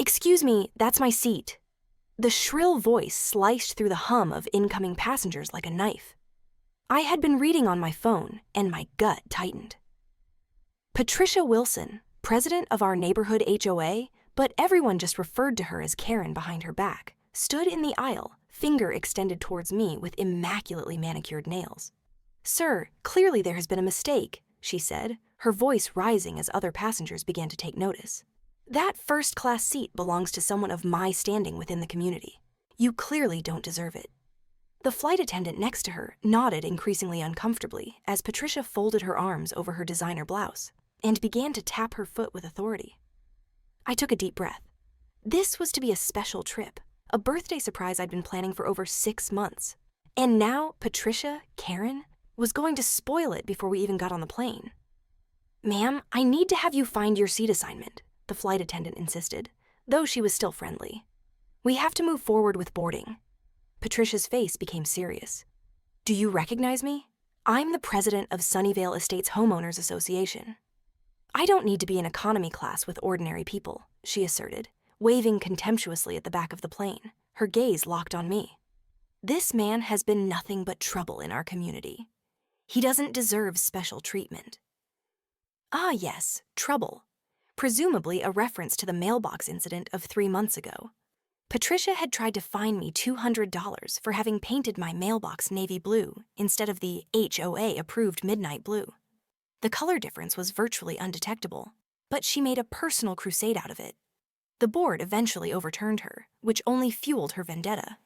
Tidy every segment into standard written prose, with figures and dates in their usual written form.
"Excuse me, that's my seat." The shrill voice sliced through the hum of incoming passengers like a knife. I had been reading on my phone, and my gut tightened. Patricia Wilson, president of our neighborhood HOA, but everyone just referred to her as Karen behind her back, stood in the aisle, finger extended towards me with immaculately manicured nails. "Sir, clearly there has been a mistake," she said, her voice rising as other passengers began to take notice. "That first-class seat belongs to someone of my standing within the community. You clearly don't deserve it." The flight attendant next to her nodded increasingly uncomfortably as Patricia folded her arms over her designer blouse and began to tap her foot with authority. I took a deep breath. This was to be a special trip, a birthday surprise I'd been planning for over 6 months. And now Patricia, Karen, was going to spoil it before we even got on the plane. "Ma'am, I need to have you find your seat assignment," the flight attendant insisted, though she was still friendly. "We have to move forward with boarding." Patricia's face became serious. "Do you recognize me? I'm the president of Sunnyvale Estates Homeowners Association." "I don't need to be in economy class with ordinary people," she asserted, waving contemptuously at the back of the plane, her gaze locked on me. "This man has been nothing but trouble in our community. He doesn't deserve special treatment." Ah yes, trouble. Presumably a reference to the mailbox incident of 3 months ago. Patricia had tried to fine me $200 for having painted my mailbox navy blue instead of the HOA-approved midnight blue. The color difference was virtually undetectable, but she made a personal crusade out of it. The board eventually overturned her, which only fueled her vendetta.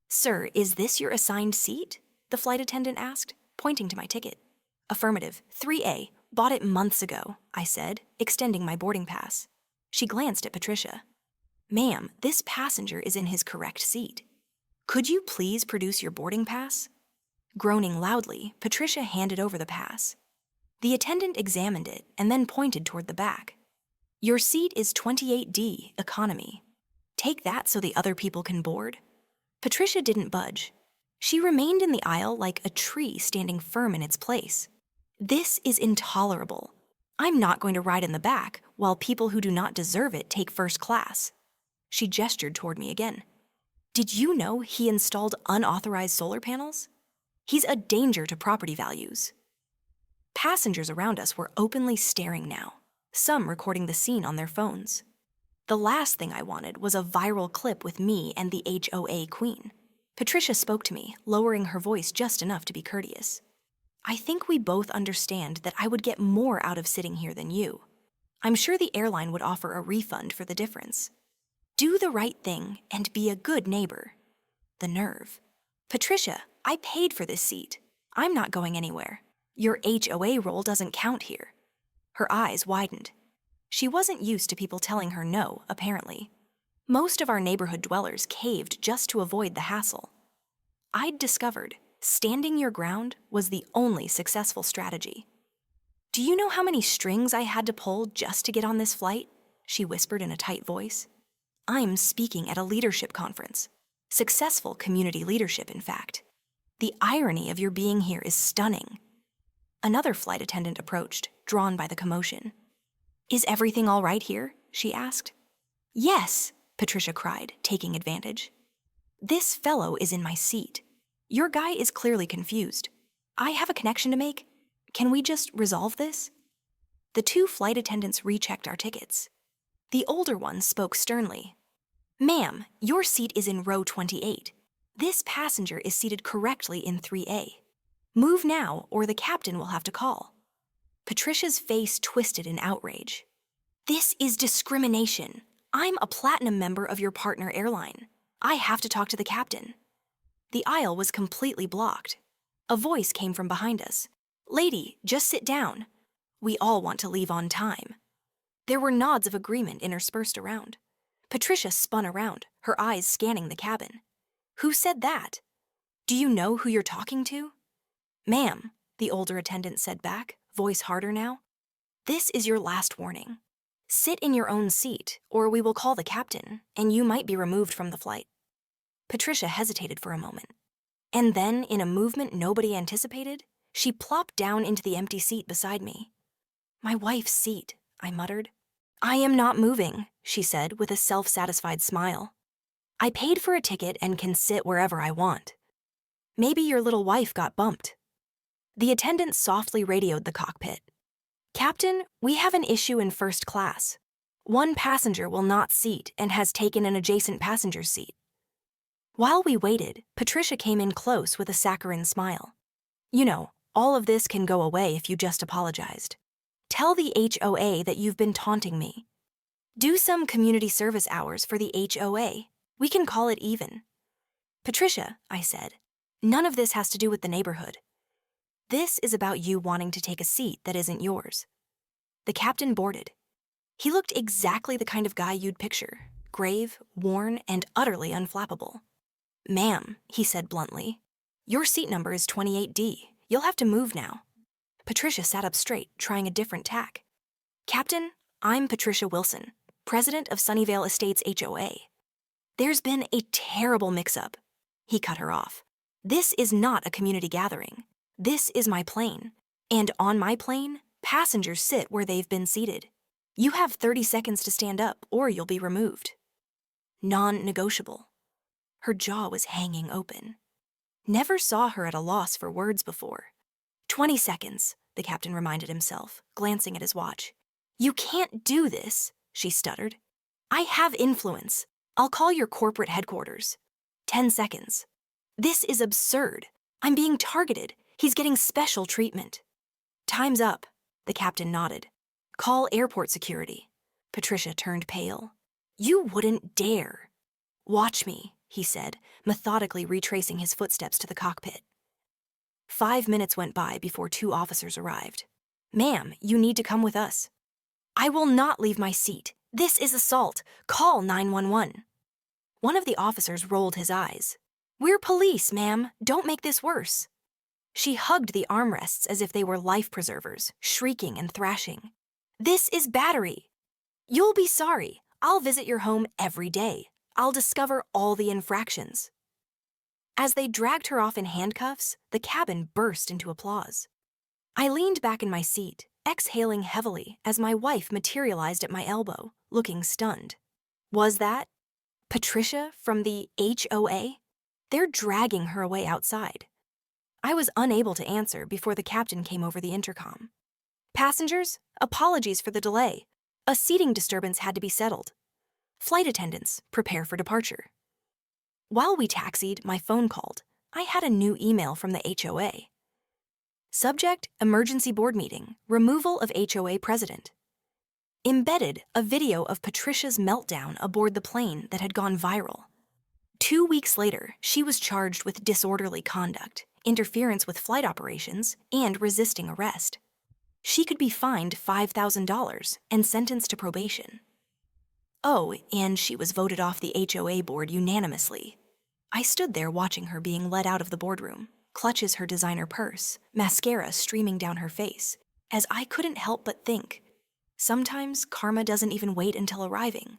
"Sir, is this your assigned seat?" the flight attendant asked, pointing to my ticket. "Affirmative, 3A, bought it months ago," I said, extending my boarding pass. She glanced at Patricia. "Ma'am, this passenger is in his correct seat. Could you please produce your boarding pass?" Groaning loudly, Patricia handed over the pass. The attendant examined it and then pointed toward the back. "Your seat is 28D, economy. Take that so the other people can board." Patricia didn't budge. She remained in the aisle like a tree standing firm in its place. "This is intolerable. I'm not going to ride in the back while people who do not deserve it take first class." She gestured toward me again. "Did you know he installed unauthorized solar panels? He's a danger to property values." Passengers around us were openly staring now, some recording the scene on their phones. The last thing I wanted was a viral clip with me and the HOA queen. Patricia spoke to me, lowering her voice just enough to be courteous. "I think we both understand that I would get more out of sitting here than you. I'm sure the airline would offer a refund for the difference. Do the right thing and be a good neighbor." The nerve. "Patricia, I paid for this seat. I'm not going anywhere. Your HOA role doesn't count here." Her eyes widened. She wasn't used to people telling her no, apparently. Most of our neighborhood dwellers caved just to avoid the hassle. I'd discovered standing your ground was the only successful strategy. "Do you know how many strings I had to pull just to get on this flight?" she whispered in a tight voice. "I'm speaking at a leadership conference. Successful community leadership, in fact. The irony of your being here is stunning." Another flight attendant approached, drawn by the commotion. "Is everything all right here?" she asked. "Yes," Patricia cried, taking advantage. "This fellow is in my seat. Your guy is clearly confused. I have a connection to make. Can we just resolve this?" The 2 flight attendants rechecked our tickets. The older one spoke sternly. "Ma'am, your seat is in row 28. This passenger is seated correctly in 3A. Move now, or the captain will have to call." Patricia's face twisted in outrage. "This is discrimination. I'm a platinum member of your partner airline. I have to talk to the captain." The aisle was completely blocked. A voice came from behind us. "Lady, just sit down. We all want to leave on time." There were nods of agreement interspersed around. Patricia spun around, her eyes scanning the cabin. "Who said that? Do you know who you're talking to?" "Ma'am," the older attendant said back, voice harder now, "this is your last warning. Sit in your own seat, or we will call the captain, and you might be removed from the flight." Patricia hesitated for a moment. And then, in a movement nobody anticipated, she plopped down into the empty seat beside me. "My wife's seat," I muttered. I am not moving, she said with a self-satisfied smile. I paid for a ticket and can sit wherever I want. Maybe your little wife got bumped. The attendant softly radioed the cockpit. Captain, we have an issue in first class. One passenger will not seat and has taken an adjacent passenger's seat. While we waited, Patricia came in close with a saccharine smile. You know, all of this can go away if you just apologized. Tell the HOA that you've been taunting me. Do some community service hours for the HOA. We can call it even. Patricia, I said, none of this has to do with the neighborhood. This is about you wanting to take a seat that isn't yours. The captain boarded. He looked exactly the kind of guy you'd picture, grave, worn, and utterly unflappable. Ma'am, he said bluntly, your seat number is 28D. You'll have to move now. Patricia sat up straight, trying a different tack. Captain, I'm Patricia Wilson, president of Sunnyvale Estates HOA. There's been a terrible mix-up. He cut her off. This is not a community gathering. This is my plane. And on my plane, passengers sit where they've been seated. You have 30 seconds to stand up or you'll be removed. Non-negotiable. Her jaw was hanging open. Never saw her at a loss for words before. 20 seconds, the captain reminded himself, glancing at his watch. You can't do this, she stuttered. I have influence. I'll call your corporate headquarters. 10 seconds. This is absurd. I'm being targeted. He's getting special treatment. Time's up, the captain nodded. Call airport security. Patricia turned pale. You wouldn't dare. Watch me, he said, methodically retracing his footsteps to the cockpit. 5 minutes went by before 2 officers arrived. Ma'am, you need to come with us. I will not leave my seat. This is assault. Call 911. One of the officers rolled his eyes. We're police, ma'am. Don't make this worse. She hugged the armrests as if they were life preservers, shrieking and thrashing. This is battery. You'll be sorry. I'll visit your home every day. I'll discover all the infractions. As they dragged her off in handcuffs, the cabin burst into applause. I leaned back in my seat, exhaling heavily as my wife materialized at my elbow, looking stunned. Was that Patricia from the HOA? They're dragging her away outside. I was unable to answer before the captain came over the intercom. Passengers, apologies for the delay. A seating disturbance had to be settled. Flight attendants, prepare for departure. While we taxied, my phone called. I had a new email from the HOA. Subject, emergency board meeting, removal of HOA president. Embedded, a video of Patricia's meltdown aboard the plane that had gone viral. 2 weeks later, she was charged with disorderly conduct, interference with flight operations, and resisting arrest. She could be fined $5,000 and sentenced to probation. Oh, and she was voted off the HOA board unanimously. I stood there watching her being led out of the boardroom, clutches her designer purse, mascara streaming down her face, as I couldn't help but think, sometimes karma doesn't even wait until arriving.